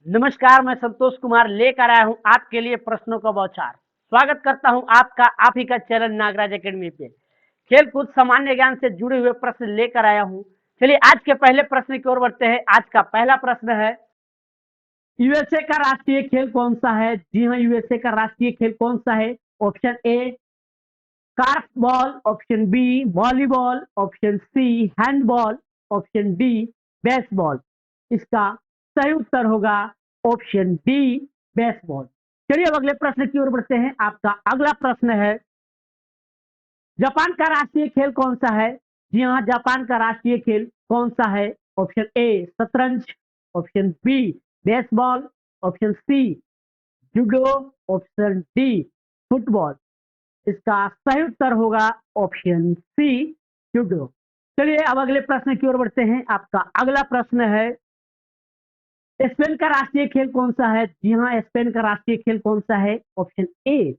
नमस्कार, मैं संतोष कुमार लेकर आया हूं आपके लिए प्रश्नों का बौछार। स्वागत करता हूं आपका आप ही का चैनल नागराज एकेडमी पे। खेल कूद सामान्य ज्ञान से जुड़े हुए प्रश्न लेकर आया हूं। चलिए आज के पहले प्रश्न की ओर बढ़ते हैं। आज का पहला प्रश्न है, यूएसए का राष्ट्रीय खेल कौन सा है? जी हाँ, यूएसए का राष्ट्रीय खेल कौन सा है? Option A korfball, option B volleyball, option C handball, option D baseball. इसका सही उत्तर होगा ऑप्शन डी बेसबॉल। चलिए अब अगले प्रश्न की ओर बढ़ते हैं। आपका अगला प्रश्न है, जापान का राष्ट्रीय खेल कौन सा है? जी हाँ, जापान का राष्ट्रीय खेल कौन सा है? ऑप्शन ए शतरंज, option B baseball, option C judo, option D football. इसका सही उत्तर होगा ऑप्शन सी जूडो। चलिए अब अगले प्रश्न की ओर बढ़ते हैं। आपका अगला प्रश्न है, स्पेन का राष्ट्रीय खेल कौन सा है? जी हाँ, स्पेन का राष्ट्रीय खेल कौन सा है? Option A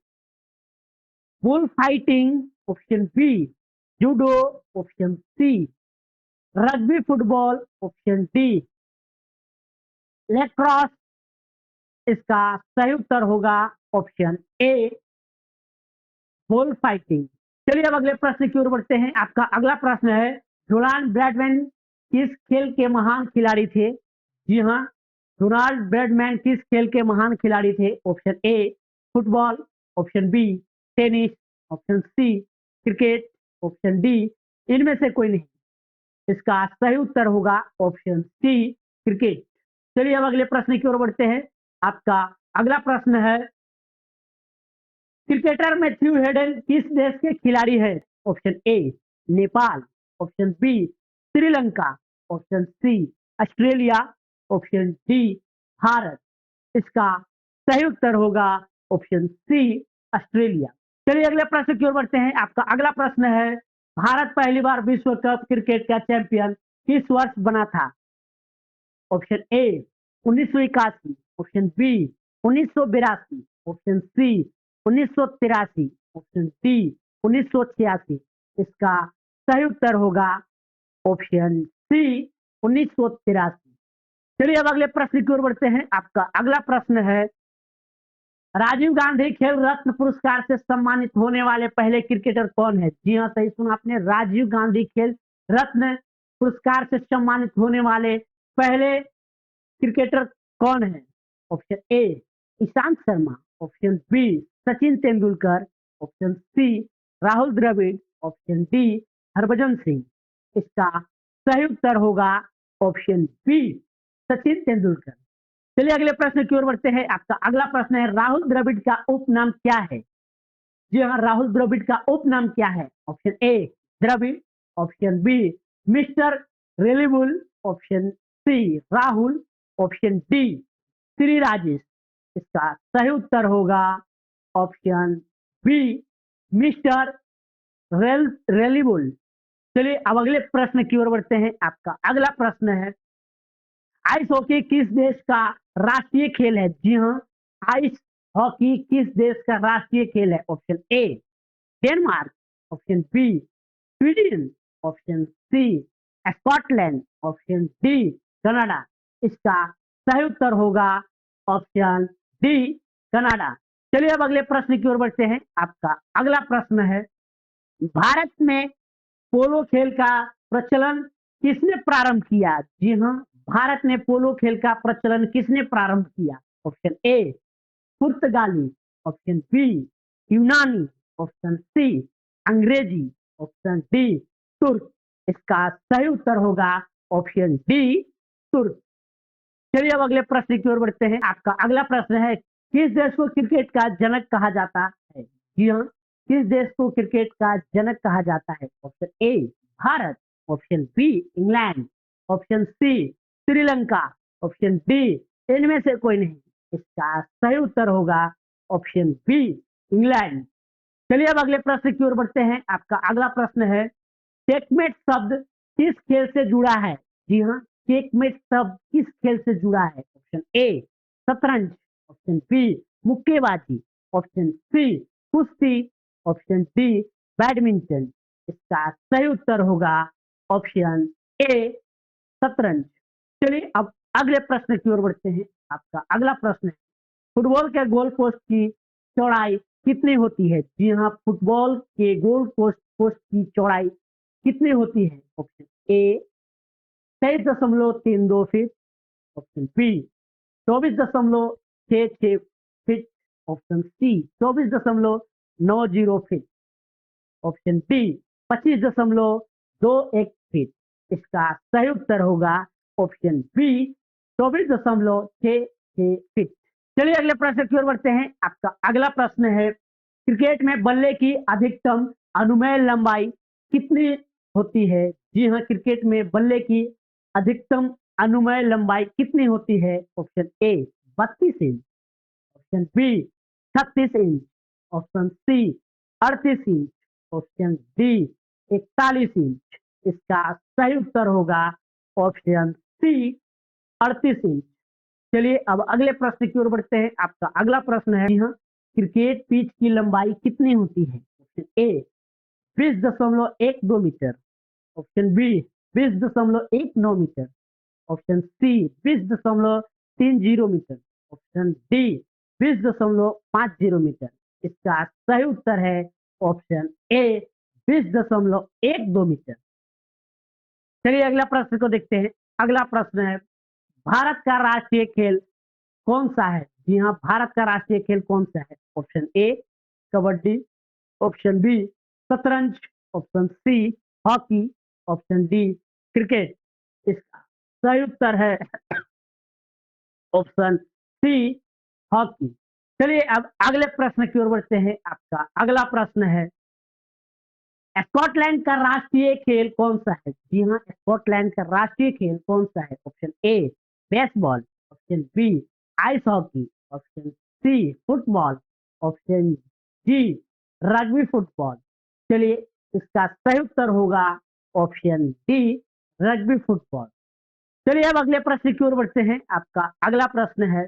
bull fighting, option B judo, option C rugby football, option D lacrosse. इसका सही उत्तर होगा ऑप्शन ए बुल फाइटिंग। चलिए अब अगले प्रश्न की ओर बढ़ते हैं। आपका अगला प्रश्न है, डोनाल्ड ब्रैडमैन किस खेल के महान खिलाड़ी थे? जी हाँ, डोनाल्ड ब्रैडमैन किस खेल के महान खिलाड़ी थे? Option A football, option B tennis, option C cricket, option D इनमें से कोई नहीं। इसका सही उत्तर होगा ऑप्शन सी क्रिकेट। चलिए अब अगले प्रश्न की ओर बढ़ते हैं। आपका अगला प्रश्न है, क्रिकेटर मैथ्यू हेडन किस देश के खिलाड़ी है? Option A Nepal, option B Sri Lanka, option C Australia, option D Bharat. इसका सही उत्तर होगा ऑप्शन सी ऑस्ट्रेलिया। चलिए अगले प्रश्न की ओर बढ़ते हैं। आपका अगला प्रश्न है, भारत पहली बार विश्व कप क्रिकेट का चैंपियन किस वर्ष बना था? Option A 1981, option B 1982, option C 1983, option D 1986। इसका सही उत्तर होगा ऑप्शन सी 1983। चलिए अब अगले प्रश्न की ओर बढ़ते हैं। आपका अगला प्रश्न है, राजीव गांधी खेल रत्न पुरस्कार से सम्मानित होने वाले पहले क्रिकेटर कौन है? जी हाँ, सही सुना आपने, राजीव गांधी खेल रत्न पुरस्कार से सम्मानित होने वाले पहले क्रिकेटर कौन है? Option A Ishant Sharma, option B Sachin Tendulkar, option C Rahul Dravid, option D Harbhajan Singh. इसका सही उत्तर होगा ऑप्शन बी सचिन तेंदुलकर। चलिए अगले प्रश्न की ओर बढ़ते हैं। आपका अगला प्रश्न है, राहुल द्रविड़ का उपनाम क्या है? जी हाँ, राहुल द्रविड़ का उपनाम क्या है? Option A Dravid, option B mister reliable, option C Rahul, option D Shri Rajesh. इसका सही उत्तर होगा ऑप्शन बी मिस्टर रेलिबुल। चलिए अब अगले प्रश्न की ओर बढ़ते हैं। आपका अगला प्रश्न है, आइस हॉकी किस देश का राष्ट्रीय खेल है? जी हाँ, आइस हॉकी किस देश का राष्ट्रीय खेल है? Option A Denmark, option B Sweden, option C Scotland, option D Canada. इसका सही उत्तर होगा ऑप्शन डी कनाडा। चलिए अब अगले प्रश्न की ओर बढ़ते हैं। आपका अगला प्रश्न है, भारत में पोलो खेल का प्रचलन किसने प्रारंभ किया? जी हाँ, भारत में पोलो खेल का प्रचलन किसने प्रारंभ किया? ऑप्शन ए पुर्तगाली, ऑप्शन बी यूनानी, ऑप्शन सी अंग्रेजी, ऑप्शन डी तुर्क। इसका सही उत्तर होगा ऑप्शन डी तुर्क। चलिए अब अगले प्रश्न की ओर बढ़ते हैं। आपका अगला प्रश्न है, किस देश को क्रिकेट का जनक कहा जाता है? जी हाँ, किस देश को क्रिकेट का जनक कहा जाता है? Option A Bharat, option B England, option C Sri Lanka, option D इनमें से कोई नहीं। इसका सही उत्तर होगा ऑप्शन बी इंग्लैंड। चलिए अब अगले प्रश्न की ओर बढ़ते हैं। आपका अगला प्रश्न है, चेकमेट शब्द किस खेल से जुड़ा है? जी हाँ, चेकमेट शब्द किस खेल से जुड़ा है? ऑप्शन ए शतरंज, ऑप्शन बी मुक्केबाजी, ऑप्शन सी कुश्ती, ऑप्शन डी बैडमिंटन। इसका सही उत्तर होगा ऑप्शन ए शतरंज। चलिए अब अगले प्रश्न की ओर बढ़ते हैं। आपका अगला प्रश्न है, फुटबॉल के गोल पोस्ट की चौड़ाई कितनी होती है? जी हाँ, फुटबॉल के गोल पोस्ट पोस्ट की चौड़ाई कितनी होती है? Option A 23.32 feet, option B 24.66 feet, option C 24.90 feet, option D 25.21 feet. इसका सही उत्तर होगा ऑप्शन बी 24.66 फीट। चलिए अगले प्रश्न की ओर बढ़ते हैं। आपका अगला प्रश्न है, क्रिकेट में बल्ले की अधिकतम अनुमेय लंबाई कितनी होती है? जी हाँ, क्रिकेट में बल्ले की अधिकतम अनुमेय लंबाई कितनी होती है? Option A 32 inch, option B 36 inch, option C 38 inch, option D 41 inch. इसका सही उत्तर होगा ऑप्शन सी 38 इंच। चलिए अब अगले प्रश्न की ओर बढ़ते हैं। आपका अगला प्रश्न है, यहाँ क्रिकेट पिच की लंबाई कितनी होती है? Option A 20.12 metre, option B 20.19 metre, option C 20.30 metre, option D 20.50 metre. इसका सही उत्तर है ऑप्शन ए 20.12 मीटर। चलिए अगला प्रश्न को देखते हैं। अगला प्रश्न है, भारत का राष्ट्रीय खेल कौन सा है? जी हाँ, भारत का राष्ट्रीय खेल कौन सा है? Option A kabaddi, option B शतरंज, option C hockey, option D cricket. इसका सही उत्तर है ऑप्शन सी हॉकी। चलिए अब अगले प्रश्न की ओर बढ़ते हैं। आपका अगला प्रश्न है, स्कॉटलैंड का राष्ट्रीय खेल कौन सा है? जी हाँ, स्कॉटलैंड का राष्ट्रीय खेल कौन सा है? Option A baseball, option B ice hockey, option C football, option G rugby football. चलिए इसका सही उत्तर होगा ऑप्शन डी रग्बी फुटबॉल। चलिए अब अगले प्रश्न की ओर बढ़ते हैं। आपका अगला प्रश्न है,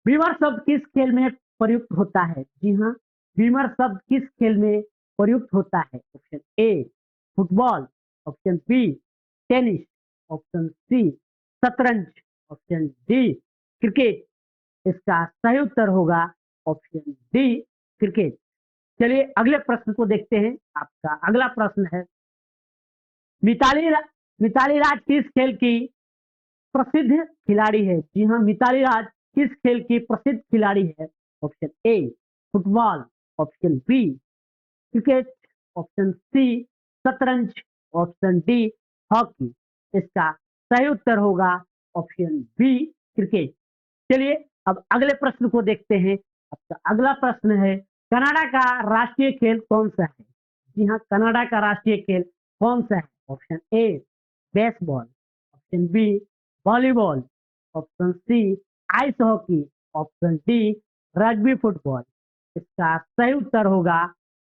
बीमर शब्द किस खेल में प्रयुक्त होता है? जी हाँ, बीमर शब्द किस खेल में प्रयुक्त होता है? Option A football, option B tennis, option C शतरंज, ऑप्शन डी क्रिकेट। इसका सही उत्तर होगा ऑप्शन डी क्रिकेट। चलिए अगले प्रश्न को देखते हैं। आपका अगला प्रश्न है, मिताली रा, मिताली राज किस खेल की प्रसिद्ध खिलाड़ी है? जी हाँ, मिताली राज किस खेल की प्रसिद्ध खिलाड़ी है? Option A football, option B cricket, option C शतरंज, ऑप्शन डी हॉकी। इसका सही उत्तर होगा ऑप्शन बी क्रिकेट। चलिए अब अगले प्रश्न को देखते हैं। आपका अगला प्रश्न है, कनाडा का राष्ट्रीय खेल कौन सा है? जी हाँ, कनाडा का राष्ट्रीय खेल कौन सा है? Option A baseball, option B volleyball, option C ice hockey, option D rugby football. इसका सही उत्तर होगा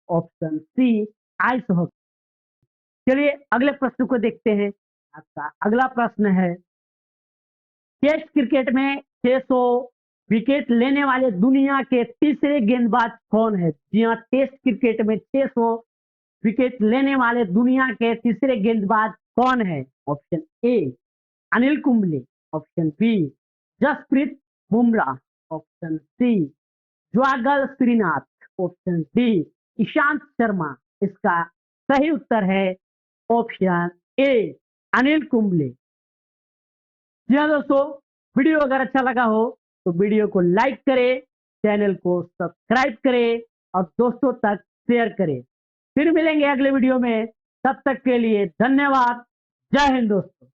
ऑप्शन सी आइस हॉकी। चलिए अगले प्रश्न को देखते हैं। आपका अगला प्रश्न है, टेस्ट क्रिकेट में 600 विकेट लेने वाले दुनिया के तीसरे गेंदबाज कौन है? जी हाँ, टेस्ट क्रिकेट में 600 विकेट लेने वाले दुनिया के तीसरे गेंदबाज कौन है? Option A Anil Kumble, option B Jasprit Bumrah, option C Javagal Srinath, option D Ishant Sharma. इसका सही उत्तर है ऑप्शन ए अनिल कुंबले। जी हाँ दोस्तों, वीडियो अगर अच्छा लगा हो तो वीडियो को लाइक करें, चैनल को सब्सक्राइब करें और दोस्तों तक शेयर करें। फिर मिलेंगे अगले वीडियो में, तब तक के लिए धन्यवाद। जय हिंद दोस्तों।